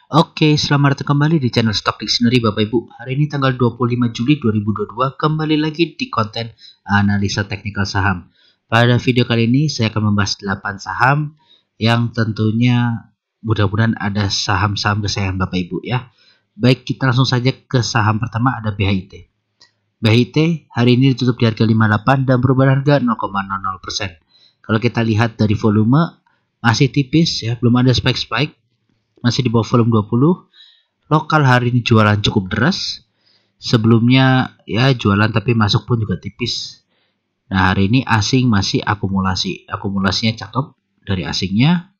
Oke, selamat datang kembali di channel Stock Dictionary Bapak Ibu. Hari ini tanggal 25 Juli 2022, kembali lagi di konten analisa teknikal saham. Pada video kali ini saya akan membahas 8 saham yang tentunya mudah-mudahan ada saham-saham kesayangan Bapak Ibu ya. Baik, kita langsung saja ke saham pertama, ada BHIT. BHIT hari ini ditutup di harga 58 dan perubahan harga 0,00%. Kalau kita lihat dari volume masih tipis ya, belum ada spike-spike. Masih di bawah volume 20. Lokal hari ini jualan cukup deras. Sebelumnya ya jualan tapi masuk pun juga tipis. Nah, hari ini asing masih akumulasi. Akumulasinya cakep dari asingnya.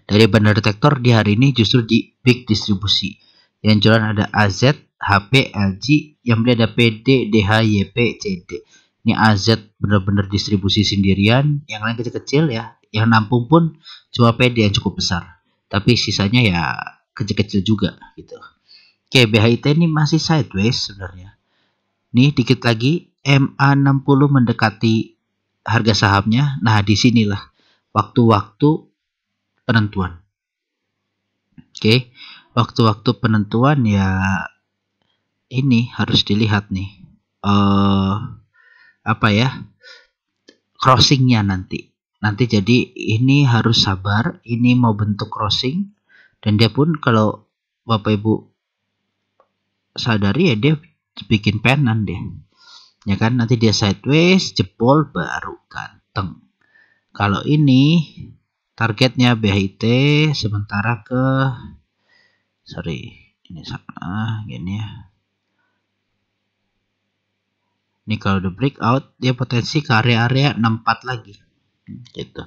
Dari bandar detektor di hari ini justru di big distribusi. Yang jualan ada AZ, HP, LG, yang beli ada PD, DH, YP, CD. Ini AZ benar-benar distribusi sendirian, yang lain kecil-kecil ya. Yang nampung pun cuma PD yang cukup besar. Tapi sisanya ya kecil-kecil juga gitu. Oke, BHIT ini masih sideways sebenarnya. Nih dikit lagi MA60 mendekati harga sahamnya. Nah, disinilah waktu-waktu penentuan. Oke, waktu-waktu penentuan ya ini harus dilihat nih. Apa ya? Crossingnya nanti. Nanti jadi ini harus sabar, ini mau bentuk crossing, dan dia pun kalau Bapak Ibu sadari ya dia bikin penan deh. Ya kan, nanti dia sideways, jebol baru ganteng. Kalau ini targetnya BHIT sementara ke ini sana gini ya. Ini kalau udah breakout dia potensi ke area-area 64 lagi. Gitu.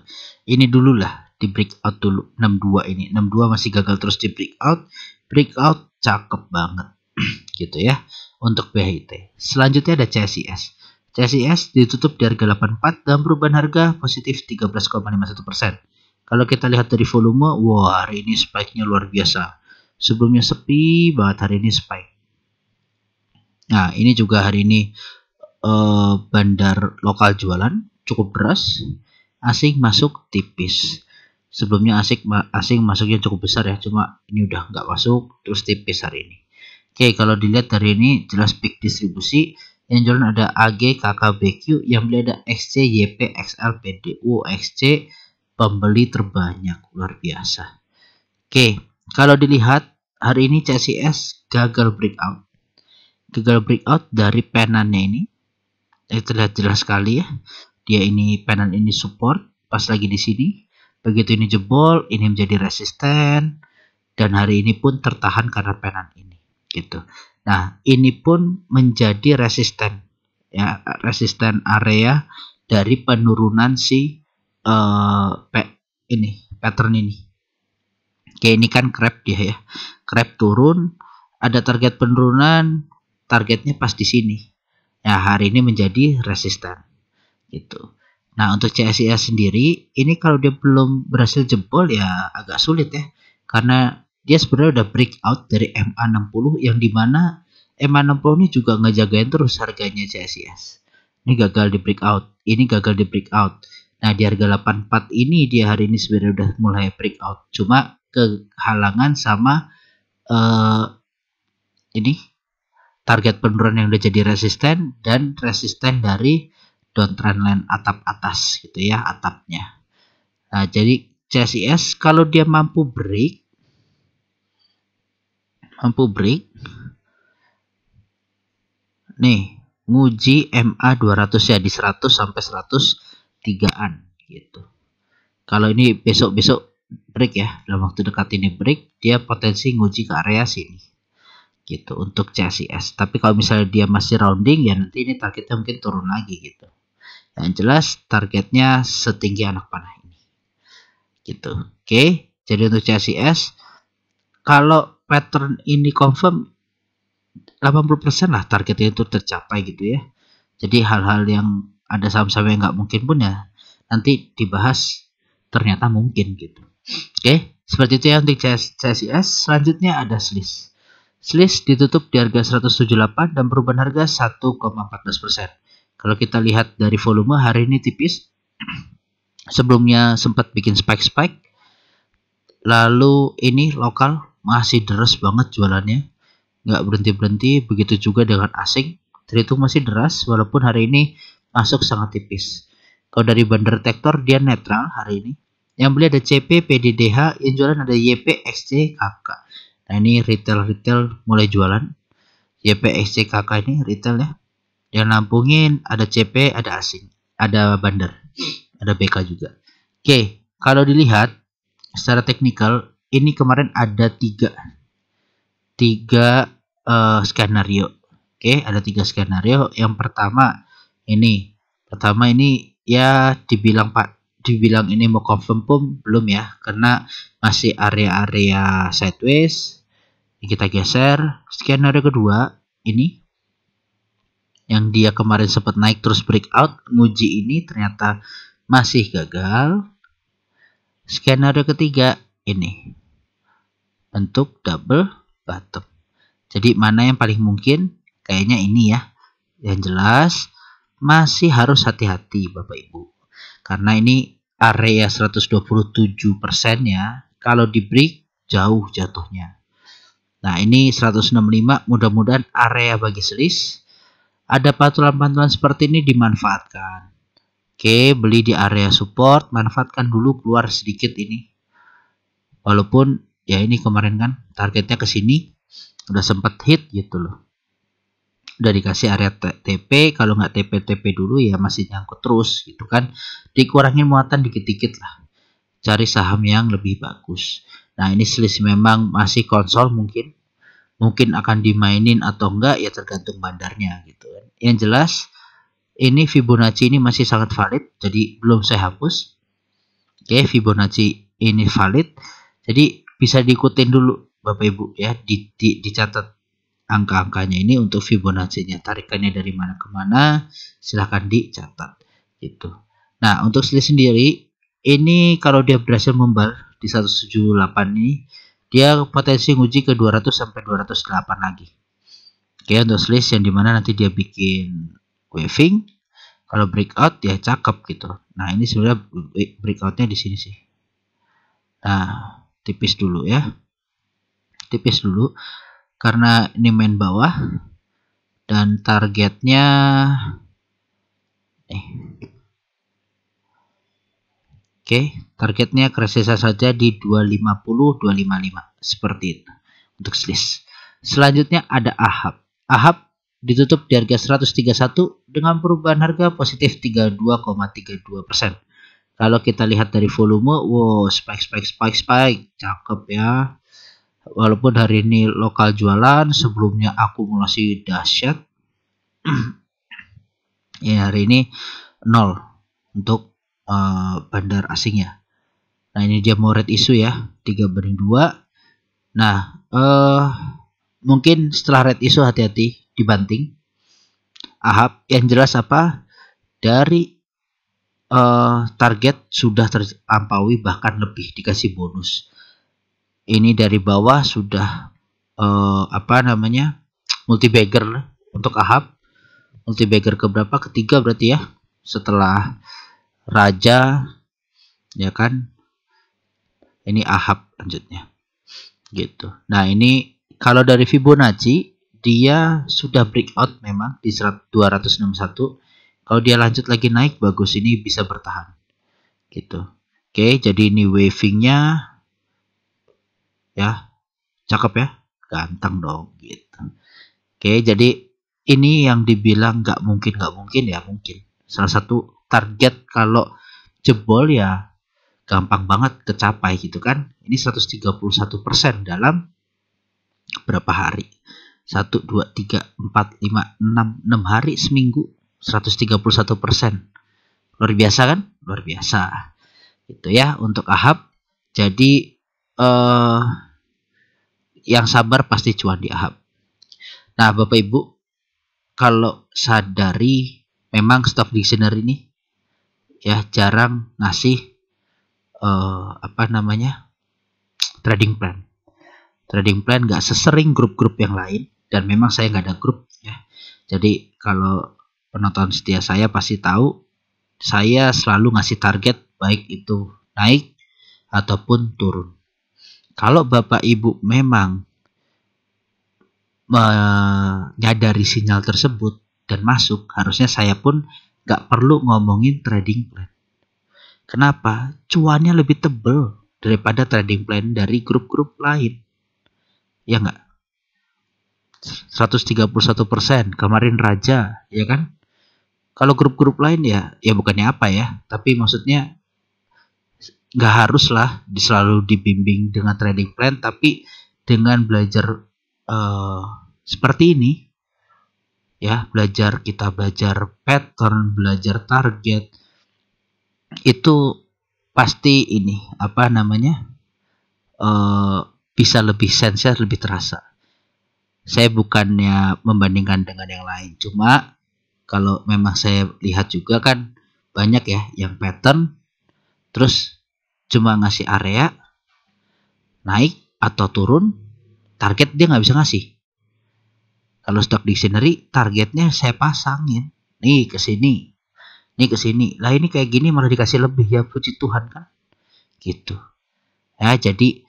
Ini dulu lah di breakout dulu 62 ini. 62 masih gagal terus di breakout. Breakout cakep banget. Gitu ya untuk BHIT. Selanjutnya ada CSIS. CSIS ditutup di harga 84 dan perubahan harga positif 13,51%. Kalau kita lihat dari volume, wah hari ini spike-nya luar biasa. Sebelumnya sepi banget, hari ini spike. Nah, ini juga hari ini bandar lokal jualan cukup deras. Asing masuk tipis. Sebelumnya asing masuknya cukup besar ya, cuma ini udah nggak masuk terus tipis hari ini. Oke, kalau dilihat dari ini jelas big distribusi. Yang jualan ada AG, KKBQ, yang beli ada XC, YP, XL, PDU, XC, pembeli terbanyak, luar biasa. Oke, kalau dilihat hari ini CSIS gagal breakout. Gagal breakout dari penannya ini. Terlihat jelas sekali ya. Dia ini penan ini support pas lagi di sini. Begitu ini jebol, ini menjadi resisten, dan hari ini pun tertahan karena penan ini gitu. Nah, ini pun menjadi resisten ya, resisten area dari penurunan si pattern ini. Oke, ini kan crab dia ya. Crab turun, ada target penurunan, targetnya pas di sini. Ya, hari ini menjadi resisten gitu. Nah, untuk CSIS sendiri ini kalau dia belum berhasil jebol ya agak sulit ya, karena dia sebenarnya udah breakout dari MA60 yang dimana MA60 ini juga ngejagain terus harganya CSIS. Ini gagal di breakout, ini gagal di breakout. Nah, di harga 84 ini dia hari ini sebenarnya udah mulai breakout, cuma kehalangan sama ini target penurunan yang udah jadi resisten dan resisten dari downtrend line atap atas gitu ya, atapnya. Nah, jadi CSIS kalau dia mampu break nih, nguji MA 200 ya di 100 sampai 103-an gitu. Kalau ini besok-besok break ya, dalam waktu dekat ini break, dia potensi nguji ke area sini gitu untuk CSIS. Tapi kalau misalnya dia masih rounding ya nanti ini targetnya mungkin turun lagi gitu. Yang jelas targetnya setinggi anak panah ini gitu. Oke, jadi untuk CSIS kalau pattern ini confirm 80% lah targetnya itu tercapai gitu ya. Jadi hal-hal yang ada saham-saham yang nggak mungkin pun ya nanti dibahas ternyata mungkin gitu. Oke, seperti itu ya untuk CSIS. Selanjutnya ada SLIS. SLIS ditutup di harga 178 dan perubahan harga 1,14%. Kalau kita lihat dari volume hari ini tipis. Sebelumnya sempat bikin spike-spike. Lalu ini lokal masih deras banget jualannya, nggak berhenti-berhenti. Begitu juga dengan asing, terhitung masih deras walaupun hari ini masuk sangat tipis. Kalau dari Bandar Tektor dia netral hari ini. Yang beli ada CP, PDDH, yang jualan ada YP, XC, KK. Nah ini retail mulai jualan. YP, XC, KK ini retail ya. Yang nampungin ada CP, ada asing, ada bandar, ada BK juga. Oke, kalau dilihat secara teknikal ini kemarin ada tiga skenario. Oke, ada 3 skenario. Yang pertama ini ya dibilang ini mau confirm pun belum ya, karena masih area-area sideways. Kita geser. Skenario kedua ini yang dia kemarin sempat naik terus breakout, nguji ini ternyata masih gagal. Skenario ketiga ini bentuk double bottom. Jadi mana yang paling mungkin? Kayaknya ini ya. Yang jelas masih harus hati-hati Bapak Ibu. Karena ini area 127% ya. Kalau di break jauh jatuhnya. Nah ini 165, mudah-mudahan area bagi selis. Ada pantulan-pantulan seperti ini dimanfaatkan. Oke, beli di area support, manfaatkan dulu keluar sedikit ini. Walaupun ya ini kemarin kan targetnya ke sini udah sempat hit gitu loh. Udah dikasih area TP, kalau nggak TP dulu ya masih nyangkut terus gitu kan. Dikurangin muatan dikit-dikit lah. Cari saham yang lebih bagus. Nah, ini selisih memang masih konsol mungkin akan dimainin atau enggak ya tergantung bandarnya gitu kan. Yang jelas ini Fibonacci ini masih sangat valid, jadi belum saya hapus. Oke, Fibonacci ini valid, jadi bisa diikutin dulu Bapak Ibu ya, dicatat angka-angkanya ini untuk Fibonacci-nya, tarikannya dari mana ke mana silahkan dicatat gitu. Nah, untuk selisih sendiri ini kalau dia berhasil membal di 178 ini, dia potensi nguji ke 200 sampai 208 lagi. Oke, untuk selisih yang dimana nanti dia bikin waving, kalau breakout ya cakep gitu. Nah ini sebenarnya breakoutnya di sini sih. Nah tipis dulu ya, tipis dulu karena ini main bawah dan targetnya oke, targetnya resesa saja di 250 255 seperti itu untuk selis. Selanjutnya ada AHAB. AHAB ditutup di harga 131 dengan perubahan harga positif 32,32%. Kalau kita lihat dari volume, wow, spike, cakep ya. Walaupun hari ini lokal jualan, sebelumnya akumulasi dahsyat. Ya, hari ini 0 untuk bandar asingnya. Nah, ini dia mau red issue ya, 3/2. Nah, mungkin setelah red issue hati-hati dibanting. AHAB yang jelas apa? Dari target sudah terlampaui, bahkan lebih, dikasih bonus. Ini dari bawah sudah multi bagger untuk AHAB. Multi bagger keberapa? Ketiga berarti ya, setelah Raja ya kan. Ini AHAB lanjutnya gitu. Nah ini kalau dari Fibonacci dia sudah breakout memang di 261. Kalau dia lanjut lagi naik bagus, ini bisa bertahan gitu. Oke, jadi ini wavingnya ya cakep ya, ganteng dong gitu. Oke, jadi ini yang dibilang nggak mungkin ya, mungkin. Salah satu target kalau jebol ya gampang banget kecapai gitu kan. Ini 131% dalam berapa hari? 1, 2, 3, 4, 5, 6 hari, seminggu 131%. Luar biasa kan? Luar biasa. Itu ya untuk AHAB. Jadi yang sabar pasti cuan di AHAB. Nah, Bapak Ibu, kalau sadari memang stock dictionary ini ya jarang ngasih trading plan. Trading plan nggak sesering grup-grup yang lain, dan memang saya nggak ada grup ya. Jadi kalau penonton setia saya pasti tahu saya selalu ngasih target baik itu naik ataupun turun. Kalau Bapak Ibu memang menyadari sinyal tersebut dan masuk, harusnya saya pun nggak perlu ngomongin trading plan. Kenapa? Cuannya lebih tebal daripada trading plan dari grup-grup lain. Ya nggak? 131% kemarin Raja, ya kan? Kalau grup-grup lain ya bukannya apa ya, tapi maksudnya nggak harus lah selalu dibimbing dengan trading plan, tapi dengan belajar seperti ini, ya kita belajar pattern, belajar target, itu pasti ini apa namanya bisa lebih sensitif, lebih terasa. Saya bukannya membandingkan dengan yang lain, cuma kalau memang saya lihat juga kan banyak ya yang pattern terus cuma ngasih area naik atau turun, target dia nggak bisa ngasih. Kalau stock dictionary targetnya saya pasangin nih ke sini, nih ke sini. Lah ini kayak gini malah dikasih lebih, ya puji Tuhan kan, gitu. Ya jadi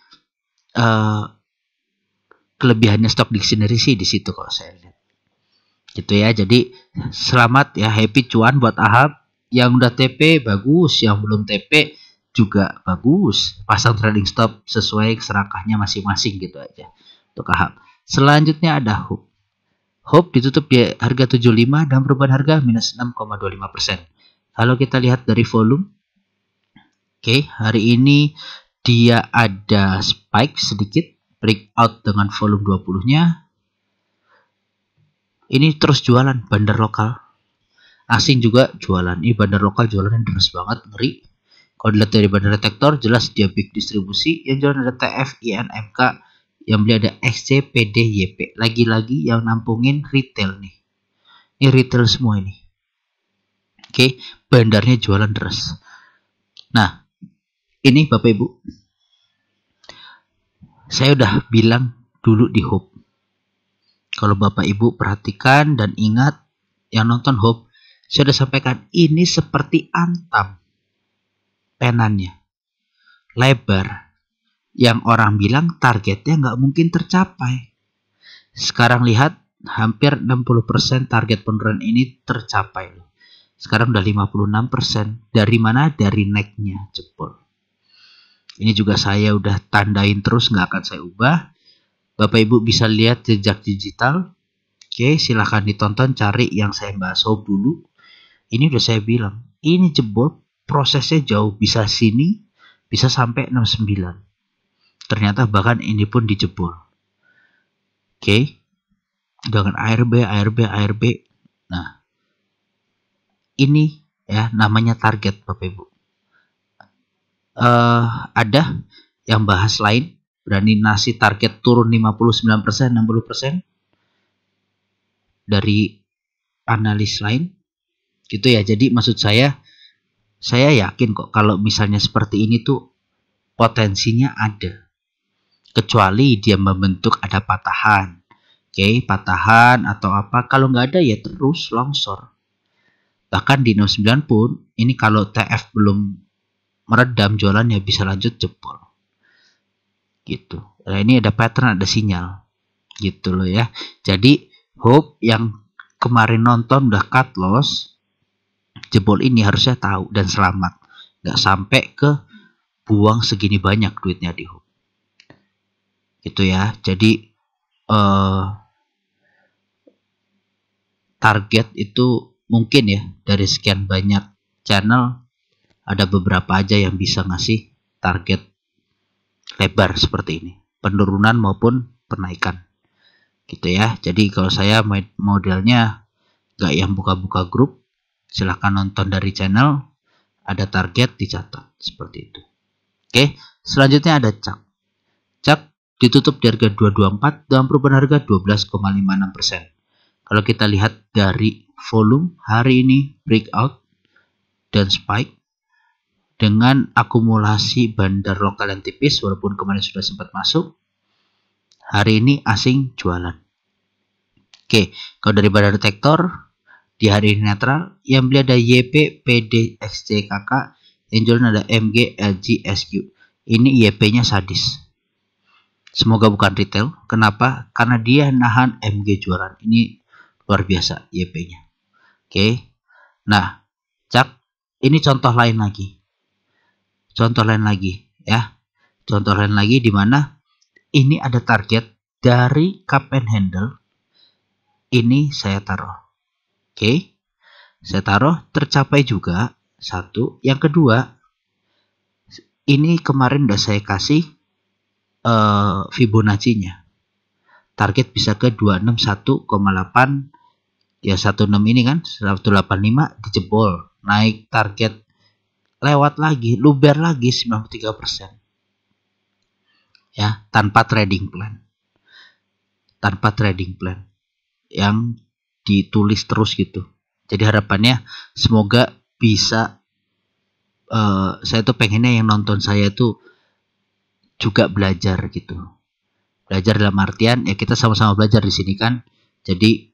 kelebihannya stock dictionary sih di situ kalau saya lihat. Gitu ya. Jadi selamat ya, happy cuan buat Ahab. Yang udah TP bagus, yang belum TP juga bagus. Pasang trading stop sesuai serangkahnya masing-masing gitu aja untuk Ahab. Selanjutnya ada Hope. Hope ditutup di harga 75 dan perubahan harga minus 6,25%. Kalau kita lihat dari volume, oke, hari ini dia ada spike sedikit, breakout dengan volume 20-nya. Ini terus jualan, bandar lokal. Asing juga jualan. Ini bandar lokal jualannya deras banget, ngeri. Kalau dilihat dari bandar detektor, jelas dia big distribusi. Yang jualan ada TF, INMK, yang beli ada XC, PD, YP. Lagi-lagi yang nampungin retail nih. Ini retail semua ini. Oke, bandarnya jualan deras. Nah, ini Bapak Ibu, saya udah bilang dulu di Hope. Kalau Bapak Ibu perhatikan dan ingat, yang nonton Hope, saya udah sampaikan ini seperti Antam. Penannya lebar, yang orang bilang targetnya nggak mungkin tercapai. Sekarang lihat, hampir 60% target penurunan ini tercapai. Sekarang udah 56%. Dari mana? Dari naiknya jebol. Ini juga saya udah tandain terus, nggak akan saya ubah. Bapak Ibu bisa lihat jejak digital. Oke, silahkan ditonton, cari yang saya bahas dulu. Ini udah saya bilang, ini jebol, prosesnya jauh, bisa sini, bisa sampai 69. Ternyata bahkan ini pun dijebol. Oke, dengan ARB. Nah, ini ya namanya target Bapak Ibu. Ada yang bahas lain, berani nasi target turun 59%, 60% dari analis lain, gitu ya. Jadi maksud saya yakin kok kalau misalnya seperti ini tuh potensinya ada, kecuali dia membentuk ada patahan. Oke, patahan atau apa, kalau nggak ada ya terus longsor. Bahkan di 09 pun ini kalau TF belum meredam jualannya bisa lanjut jebol gitu. Nah ini ada pattern, ada sinyal gitu loh ya. Jadi Hope yang kemarin nonton udah cut loss, jebol ini harusnya tahu dan selamat, nggak sampai ke buang segini banyak duitnya di Hope gitu ya. Jadi target itu mungkin ya dari sekian banyak channel ada beberapa aja yang bisa ngasih target lebar seperti ini, penurunan maupun penaikan gitu ya. Jadi kalau saya modelnya nggak yang buka-buka grup, silahkan nonton dari channel, ada target dicatat seperti itu. Oke, selanjutnya ada CAK ditutup di harga 224 dan perubahan harga 12,56%. Kalau kita lihat dari volume hari ini breakout dan spike dengan akumulasi bandar lokal yang tipis, walaupun kemarin sudah sempat masuk, hari ini asing jualan. Oke, kalau dari bandar detektor di hari ini netral, yang beli ada YP, PD, XC, KK, yang jualan ada MG, LG, SQ. Ini YP-nya sadis. Semoga bukan retail. Kenapa? Karena dia nahan MG jualan. Ini luar biasa YP-nya. Oke. Nah, cak, ini contoh lain lagi. Contoh lain lagi ya. Contoh lain lagi di mana ini ada target dari cup and handle. Ini saya taruh. Oke. Saya taruh tercapai juga. Satu. Yang kedua, ini kemarin udah saya kasih Fibonacci-nya. Target bisa ke 261,8 ya 16 ini kan 185 dijebol, naik target lewat lagi, luber lagi 93%. Ya, tanpa trading plan. Tanpa trading plan yang ditulis terus gitu. Jadi harapannya semoga bisa saya tuh pengennya yang nonton saya tuh juga belajar gitu. Belajar dalam artian ya kita sama-sama belajar di sini kan. Jadi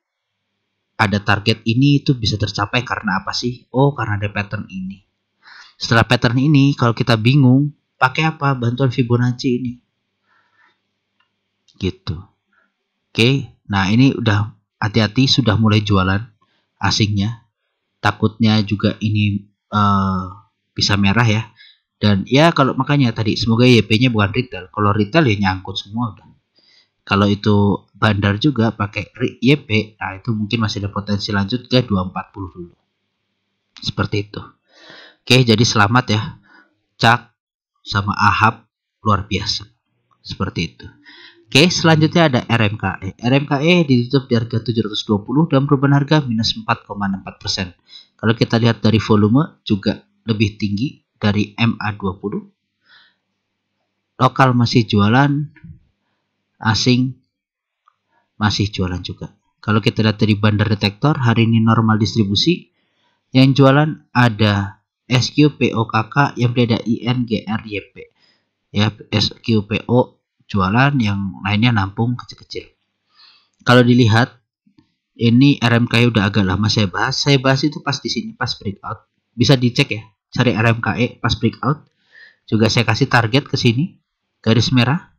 ada target ini itu bisa tercapai karena apa sih? Oh, karena ada pattern ini. Setelah pattern ini kalau kita bingung, pakai apa? Bantuan Fibonacci ini. Gitu. Oke, nah ini udah hati-hati sudah mulai jualan asingnya. Takutnya juga ini bisa merah ya. Dan ya kalau makanya tadi semoga YP-nya bukan retail. Kalau retail ya nyangkut semua udah. Kalau itu bandar juga pakai YP, nah itu mungkin masih ada potensi lanjut ke 240 dulu. Seperti itu. Oke, jadi selamat ya. Cak sama Ahab luar biasa. Seperti itu. Oke, selanjutnya ada RMKE. RMKE ditutup di harga 720 dan perubahan harga minus 4,64%. Kalau kita lihat dari volume juga lebih tinggi dari MA20. Lokal masih jualan, asing masih jualan juga. Kalau kita lihat dari bandar detektor, hari ini normal distribusi. Yang jualan ada SQPOKK yang beda INGRYP. Ya, SQPO jualan, yang lainnya nampung kecil-kecil. Kalau dilihat, ini RMKE udah agak lama saya bahas. Saya bahas itu pas di sini, pas breakout. Bisa dicek ya, cari RMKE pas breakout. Juga saya kasih target ke sini, garis merah.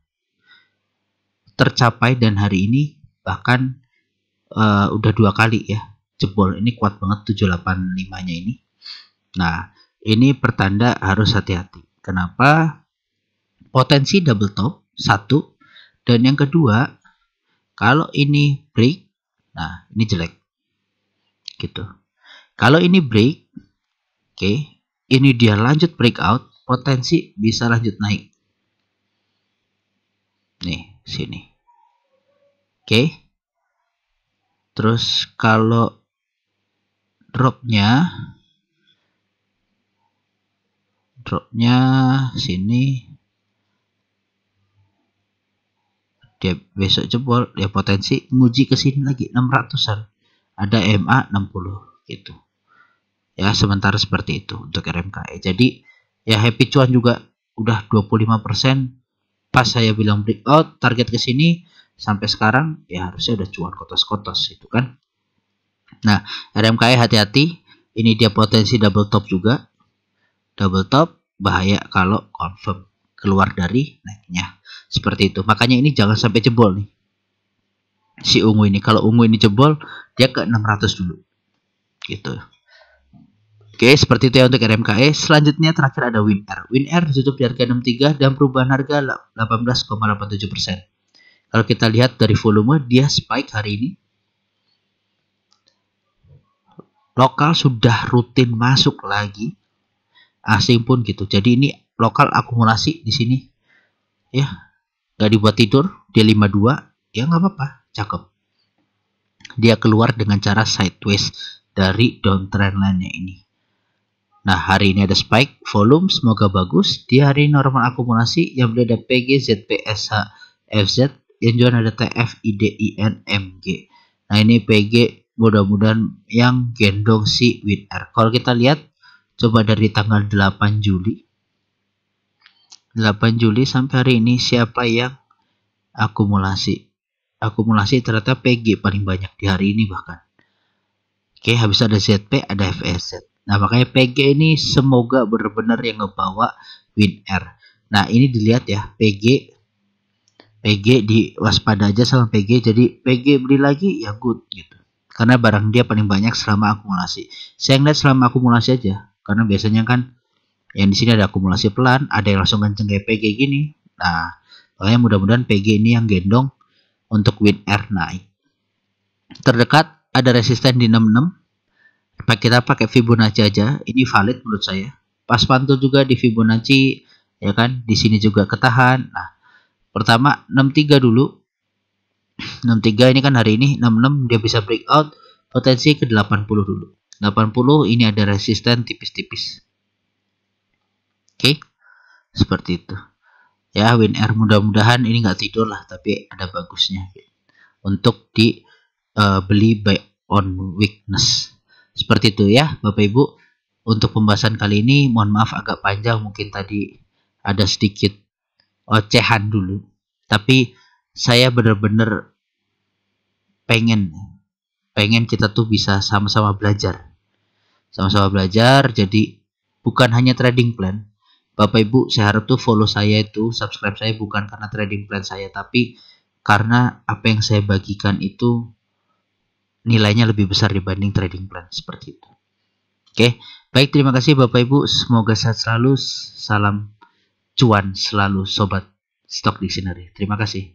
Tercapai dan hari ini bahkan udah 2 kali ya jebol. Ini kuat banget 785 nya ini. Nah ini pertanda harus hati-hati. Kenapa? Potensi double top satu, dan yang kedua kalau ini break, nah ini jelek gitu. Kalau ini break, oke, ini dia lanjut breakout, potensi bisa lanjut naik nih sini. Oke. Terus kalau dropnya sini dia besok jebol, ya potensi nguji ke sini lagi 600-an. Ada MA 60 gitu. Ya, sementara seperti itu untuk RMKE. Jadi ya happy cuan juga udah 25%. Pas saya bilang breakout target ke sini sampai sekarang ya harusnya udah cuan kotos-kotos itu kan. Nah, RMKE hati-hati, ini dia potensi double top juga. Double top bahaya kalau confirm keluar dari naiknya. Seperti itu. Makanya ini jangan sampai jebol nih. Si ungu ini, kalau ungu ini jebol, dia ke 600 dulu. Gitu. Oke, seperti itu ya untuk RMKE. Selanjutnya terakhir ada WinR. WinR ditutup di harga 63 dan perubahan harga 18,87%. Kalau kita lihat dari volume, dia spike hari ini. Lokal sudah rutin masuk lagi. Asing pun gitu. Jadi ini lokal akumulasi di sini. Ya, nggak dibuat tidur. Dia 52. Ya nggak apa-apa. Cakep. Dia keluar dengan cara sideways dari downtrend line-nya ini. Nah, hari ini ada spike, volume semoga bagus. Di hari normal akumulasi yang ada PG, ZP, SH, FZ. Yang jualan ada TF, IDIN, MG. Nah, ini PG mudah-mudahan yang gendong si WinR. Kalau kita lihat, coba dari tanggal 8 Juli. 8 Juli sampai hari ini siapa yang akumulasi? Akumulasi ternyata PG paling banyak di hari ini bahkan. Oke, habis ada ZP, ada FSZ. Nah, makanya PG ini semoga benar-benar yang ngebawa WinR. Nah, ini dilihat ya, PG PG diwaspada aja sama PG, jadi PG beli lagi ya good gitu. Karena barang dia paling banyak selama akumulasi. Saya ngeliat selama akumulasi aja, karena biasanya kan yang di sini ada akumulasi pelan, ada yang langsung kenceng kayak PG gini. Nah, makanya mudah-mudahan PG ini yang gendong untuk WinR naik. Terdekat ada resisten di 66. Kita pakai Fibonacci aja, ini valid menurut saya. Pas pantun juga di Fibonacci, ya kan? Di sini juga ketahan. Nah, pertama 63 dulu. 63 ini kan hari ini, 66 dia bisa breakout, potensi ke 80 dulu. 80 ini ada resisten tipis-tipis. Oke, seperti itu. Ya, WinR mudah-mudahan ini nggak tidur lah, tapi ada bagusnya untuk dibeli buy on weakness. Seperti itu ya Bapak Ibu. Untuk pembahasan kali ini mohon maaf agak panjang, mungkin tadi ada sedikit ocehan dulu, tapi saya benar-benar pengen kita tuh bisa sama-sama belajar, jadi bukan hanya trading plan. Bapak Ibu saya harap tuh follow saya itu, subscribe saya bukan karena trading plan saya, tapi karena apa yang saya bagikan itu nilainya lebih besar dibanding trading plan, seperti itu. Oke, baik, terima kasih Bapak Ibu, semoga sehat selalu, salam cuan selalu Sobat Stock Dictionary. Terima kasih.